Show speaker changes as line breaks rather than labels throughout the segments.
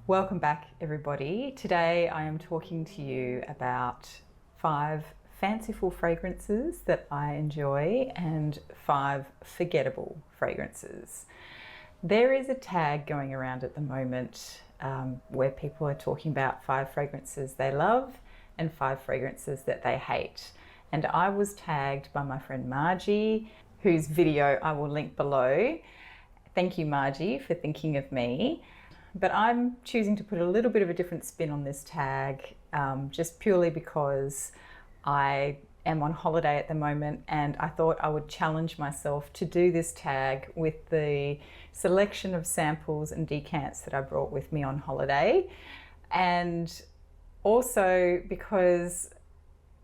Welcome back, everybody. Today I am talking to you about 5 fanciful fragrances that I enjoy and 5 forgettable fragrances. There is a tag going around at the moment where people are talking about 5 fragrances they love and 5 fragrances that they hate. And I was tagged by my friend Margie, whose video I will link below. Thank you, Margie, for thinking of me. But I'm choosing to put a little bit of a different spin on this tag, just purely because I am on holiday at the moment and I thought I would challenge myself to do this tag with the selection of samples and decants that I brought with me on holiday. And also because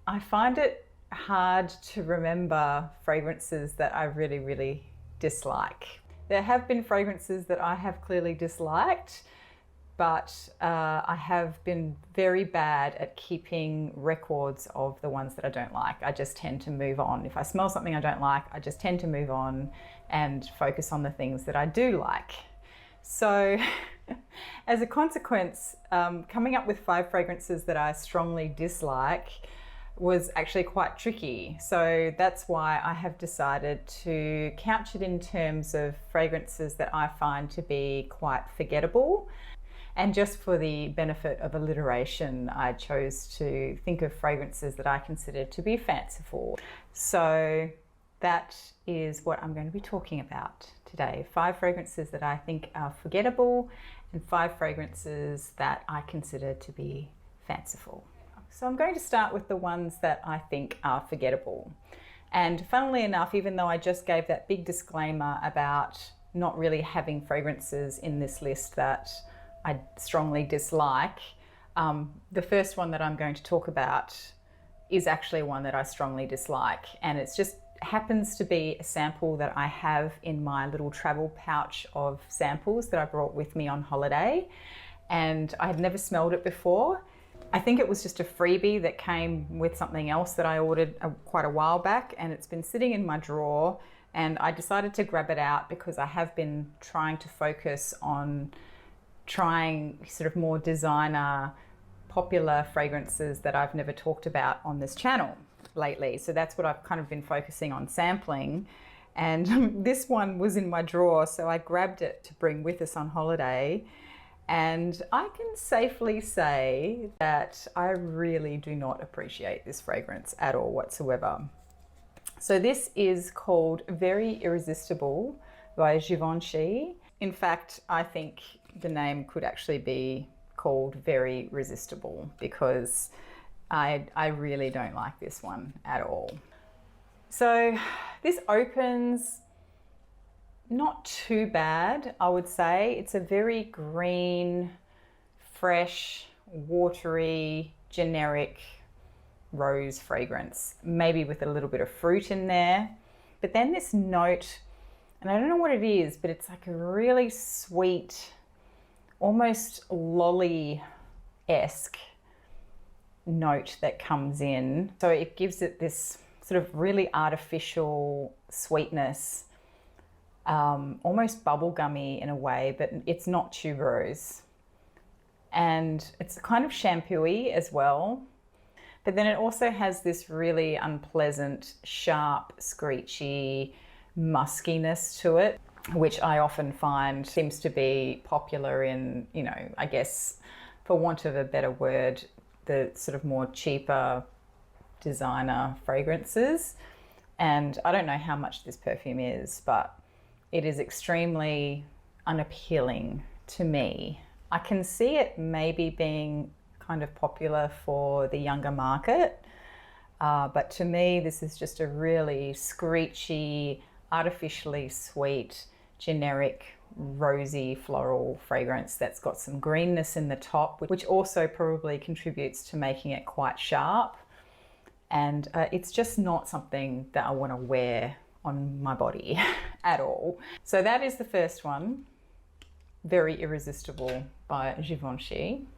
I find it hard to remember fragrances that I really dislike. There have been fragrances that I have clearly disliked, but I have been very bad at keeping records of the ones that I don't like. I just tend to move on. If I smell something I don't like, I just tend to move on and focus on the things that I do like. So as a consequence, coming up with 5 fragrances that I strongly dislike was actually quite tricky. So that's why I have decided to couch it in terms of fragrances that I find to be quite forgettable. And just for the benefit of alliteration, I chose to think of fragrances that I consider to be fanciful. So that is what I'm going to be talking about today. 5 fragrances that I think are forgettable and 5 fragrances that I consider to be fanciful. So I'm going to start with the ones that I think are forgettable. And funnily enough, even though I just gave that big disclaimer about not really having fragrances in this list that I strongly dislike, the first one that I'm going to talk about is actually one that I strongly dislike. And it just happens to be a sample that I have in my little travel pouch of samples that I brought with me on holiday. And I had never smelled it before. I think it was just a freebie that came with something else that I ordered quite a while back, and it's been sitting in my drawer, and I decided to grab it out because I have been trying to focus on trying sort of more designer, popular fragrances that I've never talked about on this channel lately. So that's what I've kind of been focusing on sampling. And this one was in my drawer, so I grabbed it to bring with us on holiday. And I can safely say that I really do not appreciate this fragrance at all whatsoever. So this is called Very Irresistible by Givenchy. In fact, I think the name could actually be called Very Resistible because I really don't like this one at all. So this opens not too bad, I would say. It's a very green, fresh, watery, generic rose fragrance, maybe with a little bit of fruit in there. But then this note, and I don't know what it is, but it's like a really sweet, almost lolly-esque note that comes in. So it gives it this sort of really artificial sweetness, almost bubblegummy in a way, but it's not tuberose. And it's kind of shampoo-y as well. But then it also has this really unpleasant, sharp, screechy muskiness to it, which I often find seems to be popular in, you know, I guess, for want of a better word, the sort of more cheaper designer fragrances. And I don't know how much this perfume is, but it is extremely unappealing to me. I can see it maybe being kind of popular for the younger market, but to me this is just a really screechy, artificially sweet, generic, rosy floral fragrance that's got some greenness in the top, which also probably contributes to making it quite sharp. And it's just not something that I want to wear on my body at all. So that is the first one, Very Irresistible by Givenchy.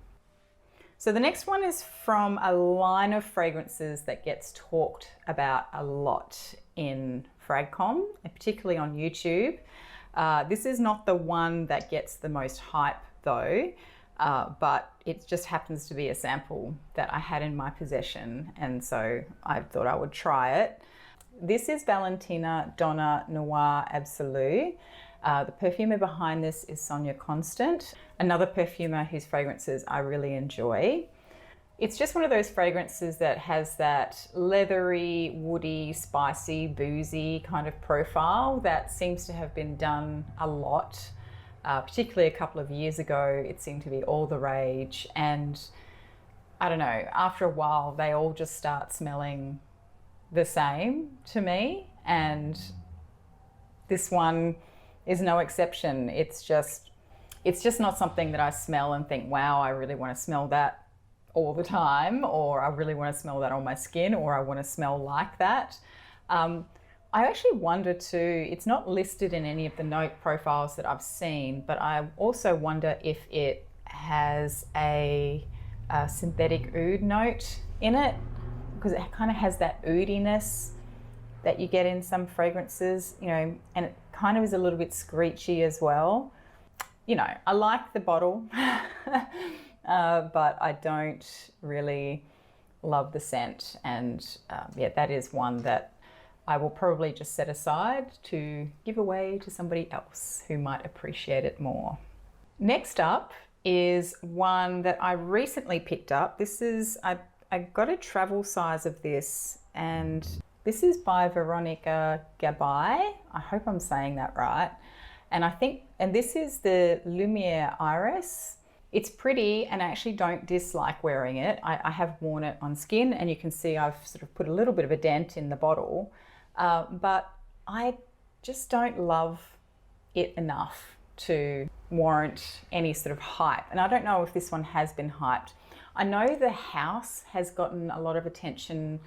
So the next one is from a line of fragrances that gets talked about a lot in Fragcom, and particularly on YouTube. This is not the one that gets the most hype though. but it just happens to be a sample that I had in my possession, and so I thought I would try it. This is Valentina Donna Noir Absolu. The perfumer behind this is Sonia Constant, another perfumer whose fragrances I really enjoy. It's just one of those fragrances that has that leathery, woody, spicy, boozy kind of profile that seems to have been done a lot. Particularly a couple of years ago, it seemed to be all the rage. And I don't know, after a while, they all just start smelling the same to me. And this one is no exception. It's just not something that I smell and think, wow, I really want to smell that all the time, or I really want to smell that on my skin, or I want to smell like that. I actually wonder too, it's not listed in any of the note profiles that I've seen, but I also wonder if it has a synthetic oud note in it, because it kind of has that oudiness that you get in some fragrances, you know, and it kind of is a little bit screechy as well. You know, I like the bottle, but I don't really love the scent. And yeah, that is one that I will probably just set aside to give away to somebody else who might appreciate it more. Next up is one that I recently picked up. This is, I got a travel size of this, and this is by Veronica Gabai. I hope I'm saying that right. And this is the Lumiere Iris. It's pretty, and I actually don't dislike wearing it. I have worn it on skin, and you can see I've sort of put a little bit of a dent in the bottle, but I just don't love it enough to warrant any sort of hype. And I don't know if this one has been hyped. I know the house has gotten a lot of attention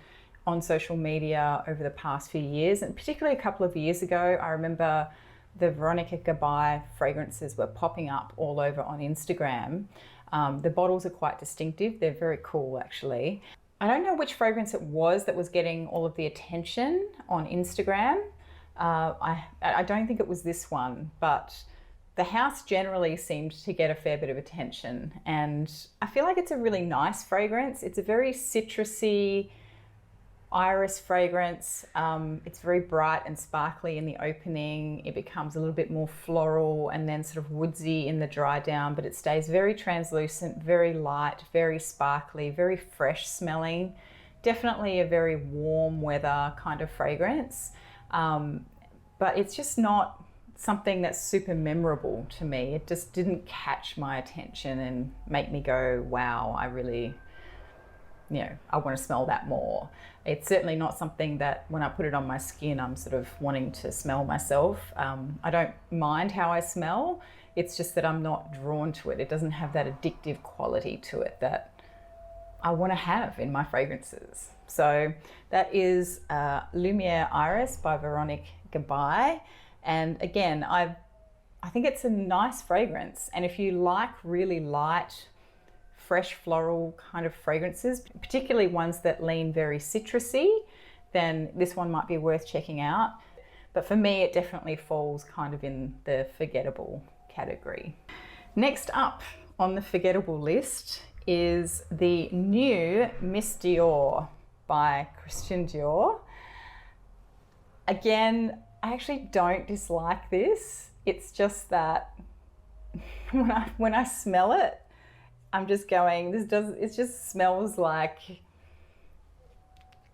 on social media over the past few years, and particularly a couple of years ago, I remember the Veronica Gabai fragrances were popping up all over on Instagram. The bottles are quite distinctive. They're very cool, actually. I don't know which fragrance it was that was getting all of the attention on Instagram. I don't think it was this one, but the house generally seemed to get a fair bit of attention, and I feel like it's a really nice fragrance. It's a very citrusy iris fragrance. It's very bright and sparkly in the opening. It becomes a little bit more floral and then sort of woodsy in the dry down, but it stays very translucent, very light, very sparkly, very fresh smelling. Definitely a very warm weather kind of fragrance. But it's just not something that's super memorable to me. It just didn't catch my attention and make me go, wow, I really, you know, I want to smell that more. It's certainly not something that when I put it on my skin, I'm sort of wanting to smell myself. I don't mind how I smell. It's just that I'm not drawn to it. It doesn't have that addictive quality to it that I want to have in my fragrances. So that is Lumiere Iris by Veronique Gabai. And again, I think it's a nice fragrance. And if you like really light, fresh floral kind of fragrances, particularly ones that lean very citrusy, then this one might be worth checking out. But for me, it definitely falls kind of in the forgettable category. Next up on the forgettable list is the new Miss Dior by Christian Dior. Again, I actually don't dislike this. It's just that when I smell it, I'm just going, it just smells like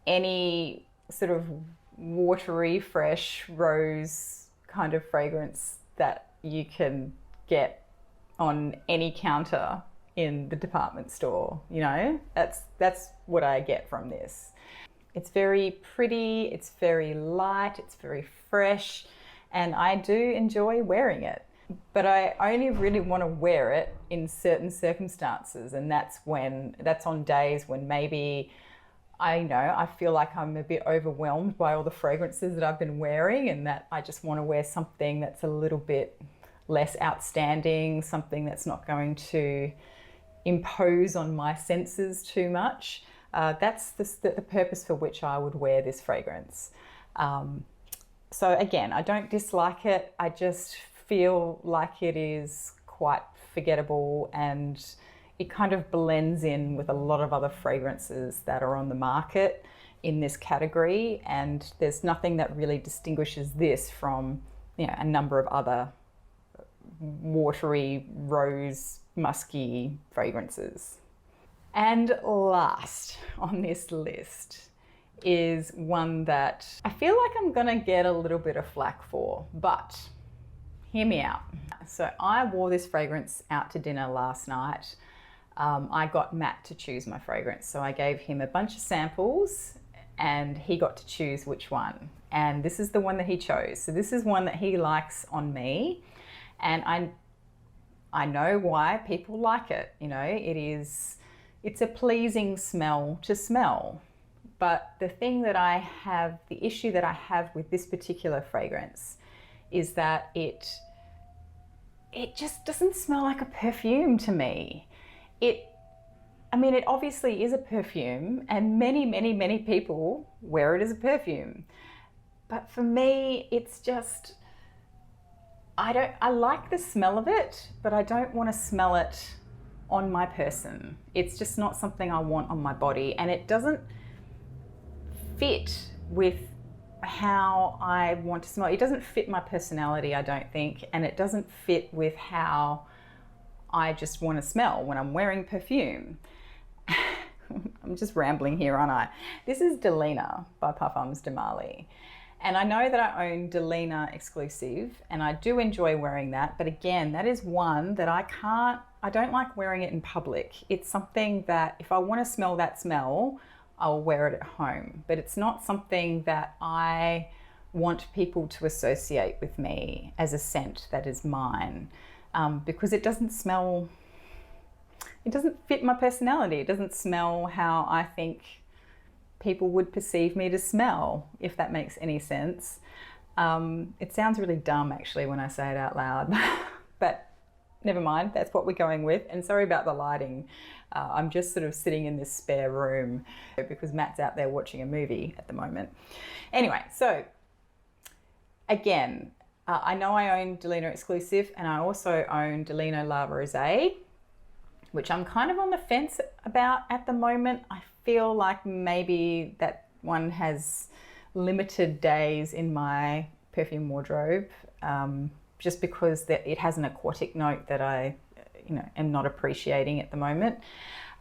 any sort of watery, fresh rose kind of fragrance that you can get on any counter in the department store, you know? That's what I get from this. It's very pretty, it's very light, it's very fresh, and I do enjoy wearing it. But I only really want to wear it in certain circumstances, and that's on days when maybe I feel like I'm a bit overwhelmed by all the fragrances that I've been wearing, and that I just want to wear something that's a little bit less outstanding, something that's not going to impose on my senses too much. That's the purpose for which I would wear this fragrance. So again, I don't dislike it. I just feel like it is quite forgettable, and it kind of blends in with a lot of other fragrances that are on the market in this category, and there's nothing that really distinguishes this from, you know, a number of other watery, rose, musky fragrances. And last on this list is one that I feel like I'm gonna get a little bit of flack for, but hear me out. So I wore this fragrance out to dinner last night. I got Matt to choose my fragrance. So I gave him a bunch of samples and he got to choose which one. And this is the one that he chose. So this is one that he likes on me. And I know why people like it. You know, it's a pleasing smell to smell. But the issue that I have with this particular fragrance is that it just doesn't smell like a perfume to me. It obviously is a perfume, and many people wear it as a perfume. But for me, it's just, I like the smell of it, but I don't want to smell it on my person. It's just not something I want on my body, and it doesn't fit with how I want to smell. It doesn't fit my personality, I don't think, and it doesn't fit with how I just want to smell when I'm wearing perfume. I'm just rambling here, aren't I? This is Delina by Parfums de Marly. And I know that I own Delina exclusive, and I do enjoy wearing that. But again, that is one that I don't like wearing it in public. It's something that if I want to smell that smell, I'll wear it at home. But it's not something that I want people to associate with me as a scent that is mine. Because it doesn't fit my personality. It doesn't smell how I think people would perceive me to smell, if that makes any sense. It sounds really dumb actually when I say it out loud, but never mind, that's what we're going with. And sorry about the lighting. I'm just sort of sitting in this spare room because Matt's out there watching a movie at the moment. Anyway, so again, I know I own Delina exclusive, and I also own Delina La Rosée, which I'm kind of on the fence about at the moment. I feel like maybe that one has limited days in my perfume wardrobe, just because it has an aquatic note that I, am not appreciating at the moment.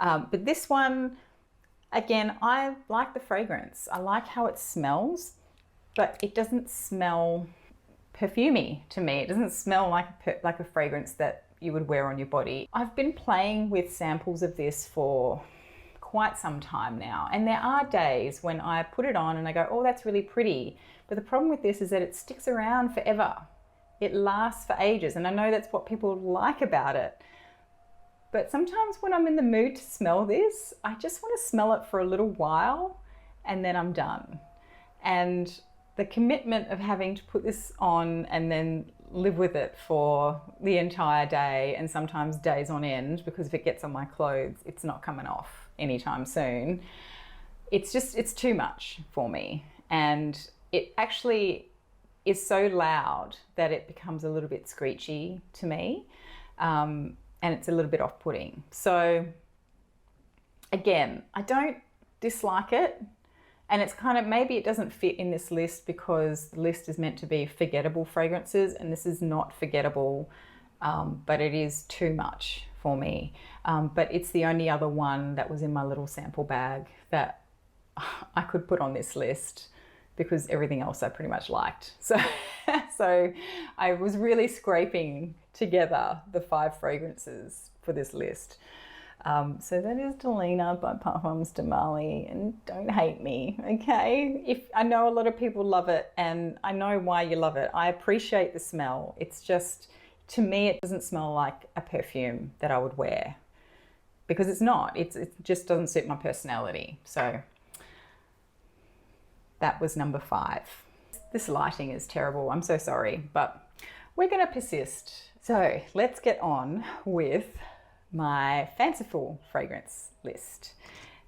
But this one, again, I like the fragrance. I like how it smells, but it doesn't smell perfumey to me. It doesn't smell like a fragrance that you would wear on your body. I've been playing with samples of this for quite some time now, and there are days when I put it on and I go, oh, that's really pretty. But the problem with this is that it sticks around forever. It lasts for ages, and I know that's what people like about it. But sometimes when I'm in the mood to smell this, I just want to smell it for a little while and then I'm done. And the commitment of having to put this on and then live with it for the entire day, and sometimes days on end, because if it gets on my clothes, it's not coming off anytime soon. It's too much for me. And it actually is so loud that it becomes a little bit screechy to me. And it's a little bit off-putting. So again, I don't dislike it. And it's kind of, maybe it doesn't fit in this list because the list is meant to be forgettable fragrances, and this is not forgettable, but it is too much for me. But it's the only other one that was in my little sample bag that I could put on this list, because everything else I pretty much liked. So I was really scraping together the 5 fragrances for this list. So that is Delina by Parfums de Marly, and don't hate me, okay? If I know a lot of people love it, and I know why you love it. I appreciate the smell. It's just, to me, it doesn't smell like a perfume that I would wear, because it's not. It just doesn't suit my personality. So that was number 5. This lighting is terrible. I'm so sorry, but we're going to persist. So let's get on with my fanciful fragrance list.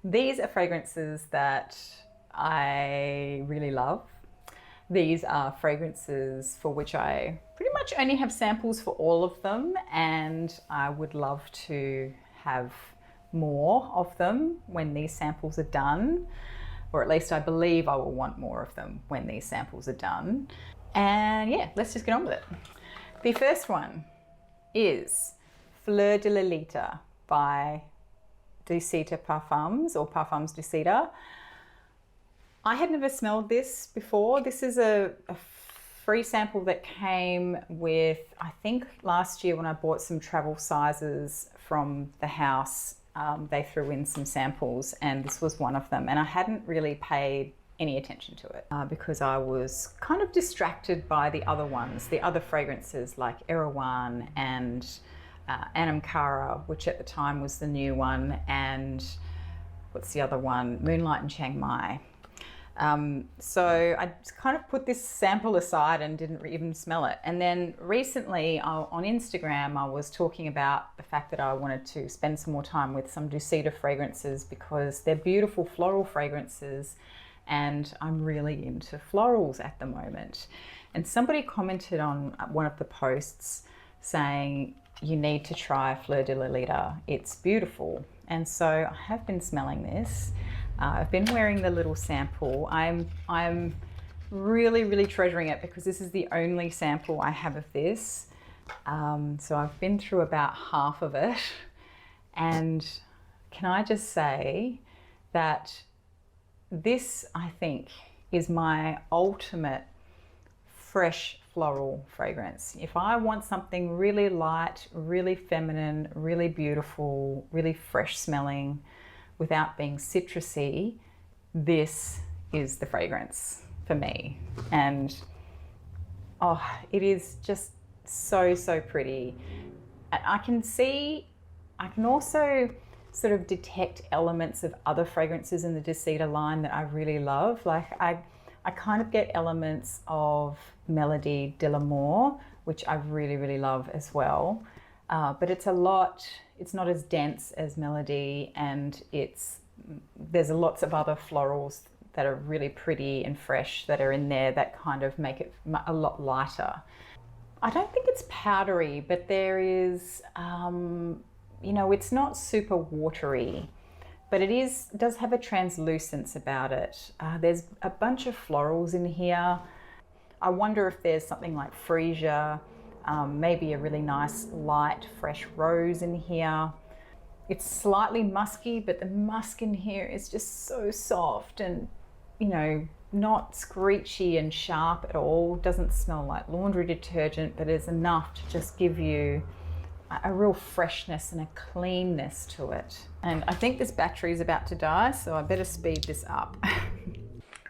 These are fragrances that I really love. These are fragrances for which I pretty much only have samples for all of them, and I would love to have more of them when these samples are done, or at least I believe I will want more of them when these samples are done. And yeah, let's just get on with it. The first one is Fleur de Lolita by Decita Parfums, or Parfums Decita. I had never smelled this before. This is a free sample that came with, I think last year when I bought some travel sizes from the house, they threw in some samples and this was one of them. And I hadn't really paid any attention to it because I was kind of distracted by the other ones, the other fragrances like Erewhon and Anam Cara, which at the time was the new one, and what's the other one? Moonlight and Chiang Mai. So I kind of put this sample aside and didn't even smell it. And then recently on Instagram, I was talking about the fact that I wanted to spend some more time with some Decita fragrances because they're beautiful floral fragrances and I'm really into florals at the moment. And somebody commented on one of the posts saying, you need to try Fleur de Lolita, it's beautiful. And so I have been smelling this. I've been wearing the little sample. I'm really treasuring it because this is the only sample I have of this. So I've been through about half of it. And can I just say that this, I think, is my ultimate fresh floral fragrance. If I want something really light, really feminine, really beautiful, really fresh smelling, without being citrusy, this is the fragrance for me. And oh, it is just so pretty. And I can also sort of detect elements of other fragrances in the Decita line that I really love. Like I kind of get elements of Melody de l'Amour, which I really love as well. But it's not as dense as Melody, and there's lots of other florals that are really pretty and fresh that are in there that kind of make it a lot lighter. I don't think it's powdery, but there is, it's not super watery, but it does have a translucence about it. There's a bunch of florals in here. I wonder if there's something like freesia, maybe a really nice light fresh rose in here. It's slightly musky, but the musk in here is just so soft and not screechy and sharp at all. Doesn't smell like laundry detergent, but is enough to just give you a real freshness and a cleanness to it. And I think this battery is about to die, so I better speed this up.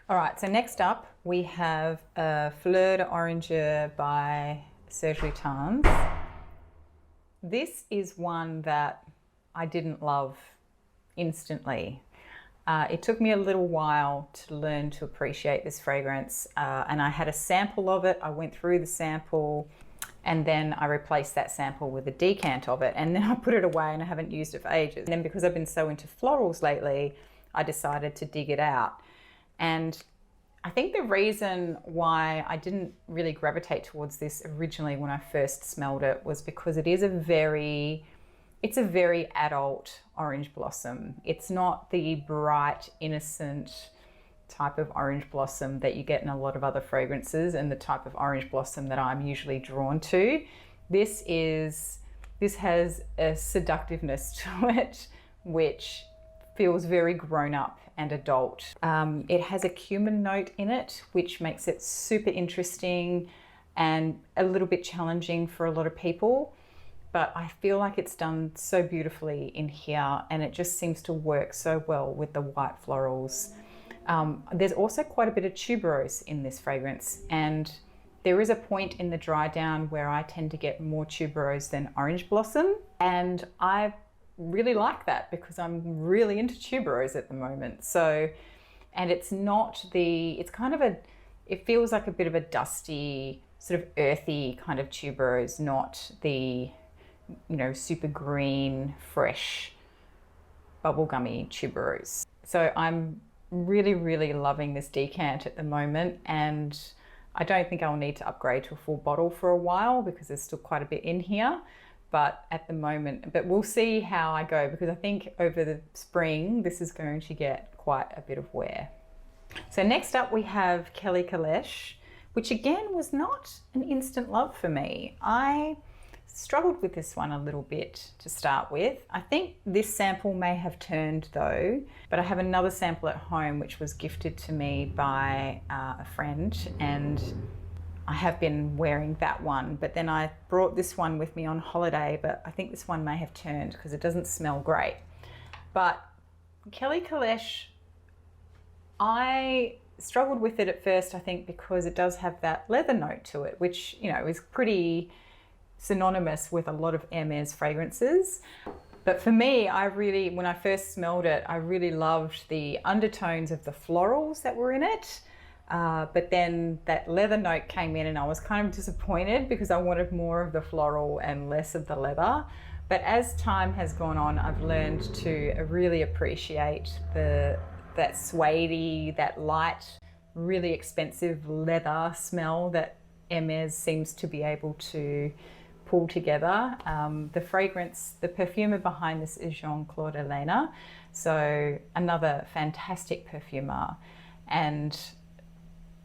All right, so next up we have Fleur d'Oranger by Serge Lutens. This is one that I didn't love instantly. It took me a little while to learn to appreciate this fragrance, and I had a sample of it. I went through the sample and then I replaced that sample with a decant of it, and then I put it away and I haven't used it for ages. And then because I've been so into florals lately, I decided to dig it out. And I think the reason why I didn't really gravitate towards this originally when I first smelled it was because it's a very adult orange blossom. It's not the bright, innocent type of orange blossom that you get in a lot of other fragrances and the type of orange blossom that I'm usually drawn to. This has a seductiveness to it, which feels very grown up and adult. It has a cumin note in it, which makes it super interesting and a little bit challenging for a lot of people. But I feel like it's done so beautifully in here, and it just seems to work so well with the white florals. There's also quite a bit of tuberose in this fragrance, and there is a point in the dry down where I tend to get more tuberose than orange blossom, and I really like that because I'm really into tuberose at the moment. So, and it feels like a bit of a dusty, sort of earthy kind of tuberose, not the super green, fresh, bubblegummy tuberose. So I'm really loving this decant at the moment, and I don't think I'll need to upgrade to a full bottle for a while because there's still quite a bit in here. But at the moment, but we'll see how I go, because I think over the spring, this is going to get quite a bit of wear. So next up we have Kelly Kalesh, which again was not an instant love for me. I struggled with this one a little bit to start with. I think this sample may have turned though, but I have another sample at home which was gifted to me by a friend, and I have been wearing that one, but then I brought this one with me on holiday, but I think this one may have turned because it doesn't smell great. But Kelly Kalesh, I struggled with it at first, I think, because it does have that leather note to it, which, you know, is pretty synonymous with a lot of Hermes fragrances. But for me, when I first smelled it, I really loved the undertones of the florals that were in it. But then that leather note came in and I was kind of disappointed because I wanted more of the floral and less of the leather. But as time has gone on, I've learned to really appreciate that suede-y, that light, really expensive leather smell that Hermes seems to be able to pull together. The fragrance, the perfumer behind this is Jean-Claude Elena, so another fantastic perfumer. And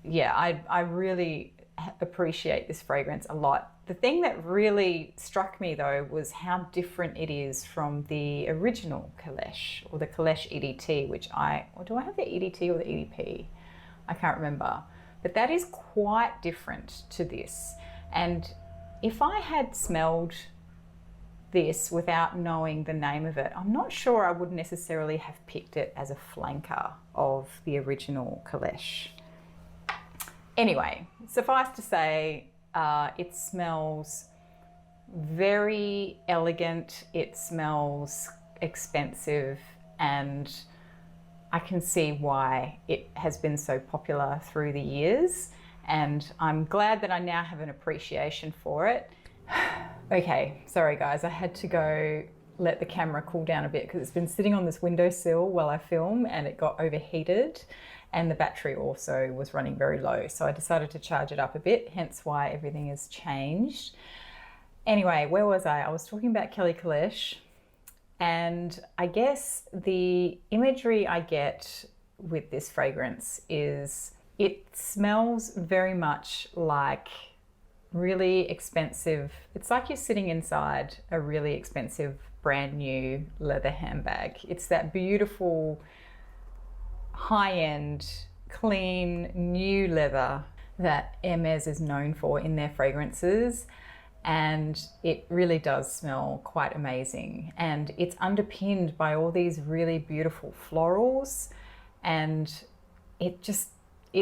yeah, I really appreciate this fragrance a lot. The thing that really struck me though was how different it is from the original Kalesh, or the Kalesh EDT, or do I have the EDT or the EDP? I can't remember. But that is quite different to this. And if I had smelled this without knowing the name of it, I'm not sure I would necessarily have picked it as a flanker of the original Kalesh. Anyway, suffice to say, it smells very elegant, it smells expensive, and I can see why it has been so popular through the years, and I'm glad that I now have an appreciation for it. Okay, sorry guys, I had to go let the camera cool down a bit because it's been sitting on this windowsill while I film and it got overheated. And the battery also was running very low. So I decided to charge it up a bit, hence why everything has changed. Anyway, where was I? I was talking about Kelly Kalesh, and I guess the imagery I get with this fragrance is it smells very much like really expensive. It's like you're sitting inside a really expensive brand new leather handbag. It's that beautiful, high-end, clean, new leather that Hermes is known for in their fragrances, and it really does smell quite amazing, and it's underpinned by all these really beautiful florals, and it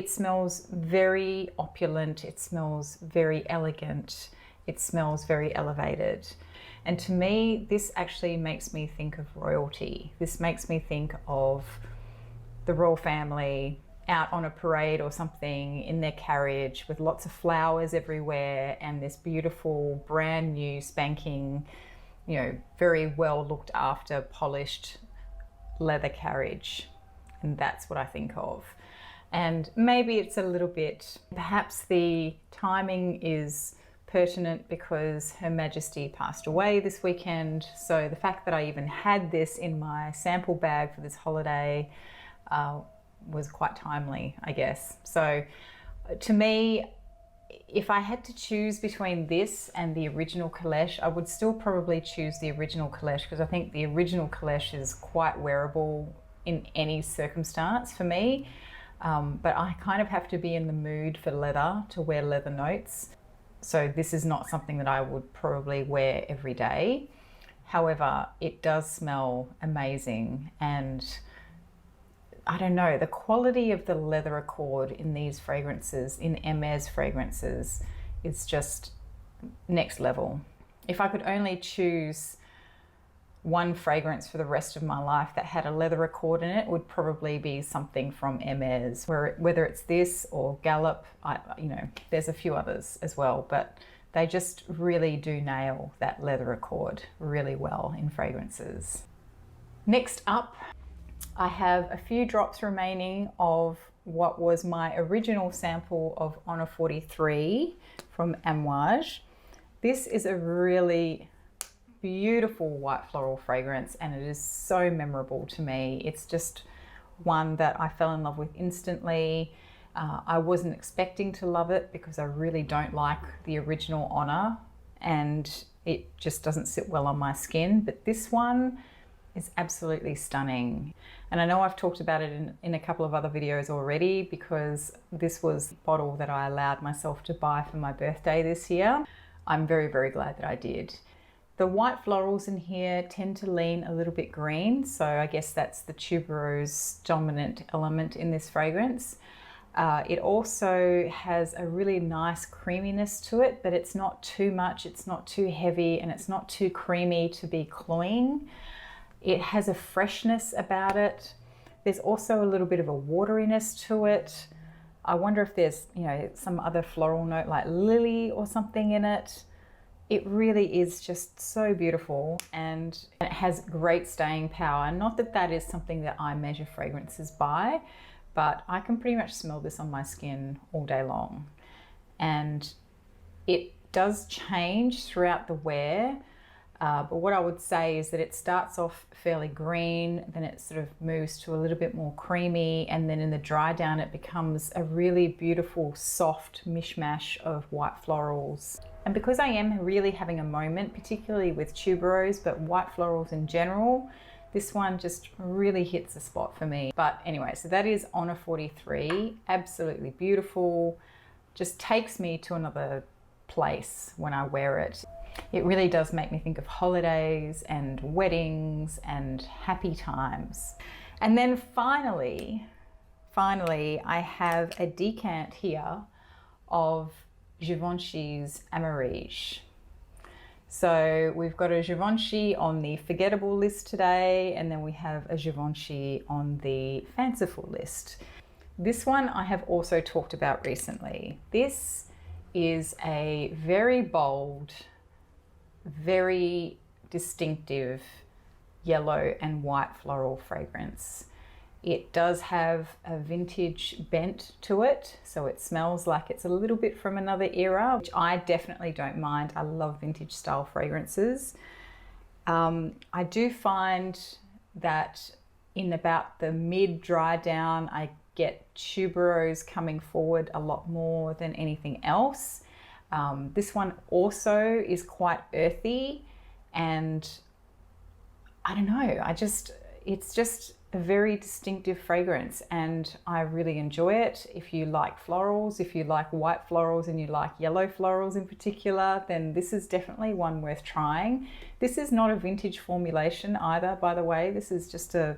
smells very opulent, it smells very elegant, it smells very elevated. And to me, this actually makes me think of royalty. This makes me think of the royal family out on a parade or something in their carriage with lots of flowers everywhere and this beautiful brand new spanking, you know, very well looked after, polished leather carriage. And that's what I think of. And maybe it's a little bit, perhaps the timing is pertinent because Her Majesty passed away this weekend. So the fact that I even had this in my sample bag for this holiday was quite timely, I guess. So to me, if I had to choose between this and the original Kalesh, I would still probably choose the original Kalesh because I think the original Kalesh is quite wearable in any circumstance for me. But I kind of have to be in the mood for leather to wear leather notes. So this is not something that I would probably wear every day. However, it does smell amazing, and I don't know, the quality of the leather accord in these fragrances, in Hermes fragrances, is just next level. If I could only choose one fragrance for the rest of my life that had a leather accord in it, would probably be something from Hermes, whether it's this or Gallop. You know, there's a few others as well, but they just really do nail that leather accord really well in fragrances. Next up, I have a few drops remaining of what was my original sample of Honor 43 from Margie. This is a really beautiful white floral fragrance, and it is so memorable to me. It's just one that I fell in love with instantly. I wasn't expecting to love it because I really don't like the original Honor, and it just doesn't sit well on my skin. But this one is absolutely stunning. And I know I've talked about it in a couple of other videos already, because this was the bottle that I allowed myself to buy for my birthday this year. I'm very, very glad that I did. The white florals in here tend to lean a little bit green, so I guess that's the tuberose dominant element in this fragrance. It also has a really nice creaminess to it, but it's not too much, it's not too heavy, and it's not too creamy to be cloying. It has a freshness about it. There's also a little bit of a wateriness to it. I wonder if there's, some other floral note like lily or something in it. It really is just so beautiful, and it has great staying power. Not that that is something that I measure fragrances by, but I can pretty much smell this on my skin all day long. And it does change throughout the wear, but what I would say is that it starts off fairly green, then it sort of moves to a little bit more creamy, and then in the dry down it becomes a really beautiful soft mishmash of white florals. And because I am really having a moment, particularly with tuberose, but white florals in general, this one just really hits the spot for me. But anyway, so that is Honor 43, absolutely beautiful, just takes me to another place when I wear it. It really does make me think of holidays and weddings and happy times. And then finally, I have a decant here of Givenchy's Amarige. So we've got a Givenchy on the Forgettable list today, and then we have a Givenchy on the Fanciful list. This one I have also talked about recently. This is a very bold, very distinctive yellow and white floral fragrance. It does have a vintage bent to it, so it smells like it's a little bit from another era, which I definitely don't mind. I love vintage style fragrances. I do find that in about the mid dry down, I get tuberose coming forward a lot more than anything else. This one also is quite earthy, and I don't know, it's just a very distinctive fragrance, and I really enjoy it. If you like florals, if you like white florals and you like yellow florals in particular, then this is definitely one worth trying. This is not a vintage formulation either, by the way. This is just the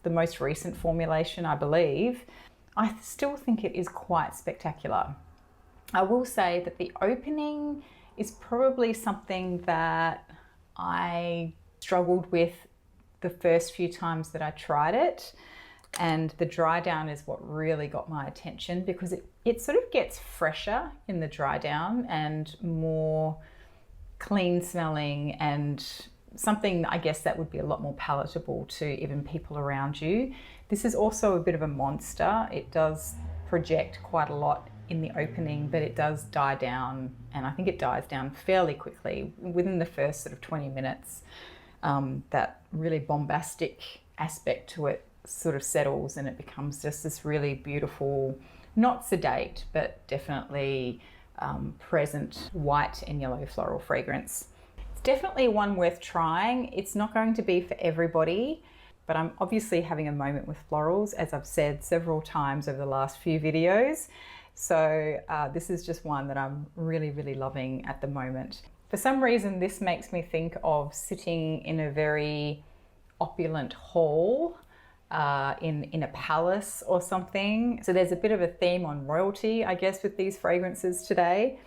most recent formulation, I believe. I still think it is quite spectacular. I will say that the opening is probably something that I struggled with the first few times that I tried it, and the dry down is what really got my attention, because it sort of gets fresher in the dry down and more clean smelling, and something I guess that would be a lot more palatable to even people around you. This is also a bit of a monster. It does project quite a lot in the opening, but it does die down, and I think it dies down fairly quickly within the first sort of 20 minutes. That really bombastic aspect to it sort of settles, and it becomes just this really beautiful, not sedate, but definitely present white and yellow floral fragrance. It's definitely one worth trying. It's not going to be for everybody, but I'm obviously having a moment with florals, as I've said several times over the last few videos. So this is just one that I'm really, really loving at the moment. For some reason, this makes me think of sitting in a very opulent hall in a palace or something. So there's a bit of a theme on royalty, I guess, with these fragrances today.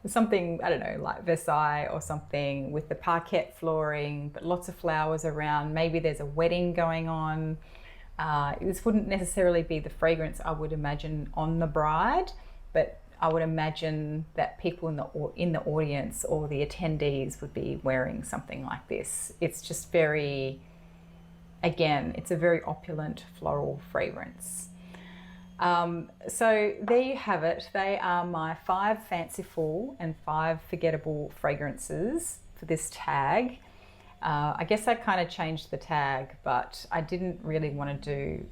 Something, I don't know, like Versailles or something, with the parquet flooring, but lots of flowers around. Maybe there's a wedding going on. This wouldn't necessarily be the fragrance I would imagine on the bride, but I would imagine that people in the audience or the attendees would be wearing something like this. It's just very, again, it's a very opulent floral fragrance. So there you have it. They are my 5 fanciful and 5 forgettable fragrances for this tag. I guess I kind of changed the tag, but I didn't really want to do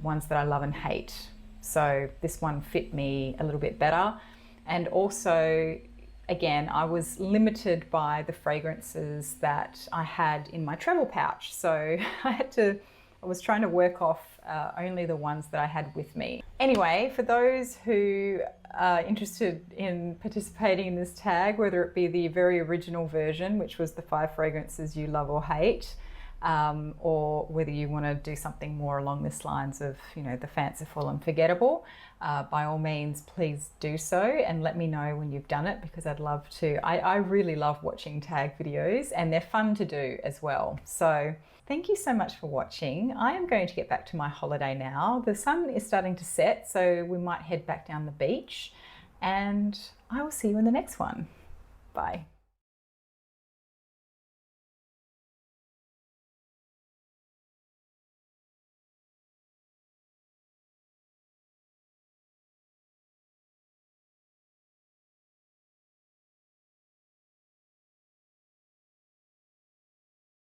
ones that I love and hate. So this one fit me a little bit better. And also, again, I was limited by the fragrances that I had in my travel pouch. So I was trying to work off only the ones that I had with me. Anyway, for those who are interested in participating in this tag, whether it be the very original version, which was the 5 fragrances you love or hate, or whether you want to do something more along this lines of, you know, the fanciful and forgettable, by all means, please do so and let me know when you've done it, because I'd love to. I really love watching tag videos and they're fun to do as well. So thank you so much for watching. I am going to get back to my holiday now. The sun is starting to set, so we might head back down the beach, and I will see you in the next one. Bye.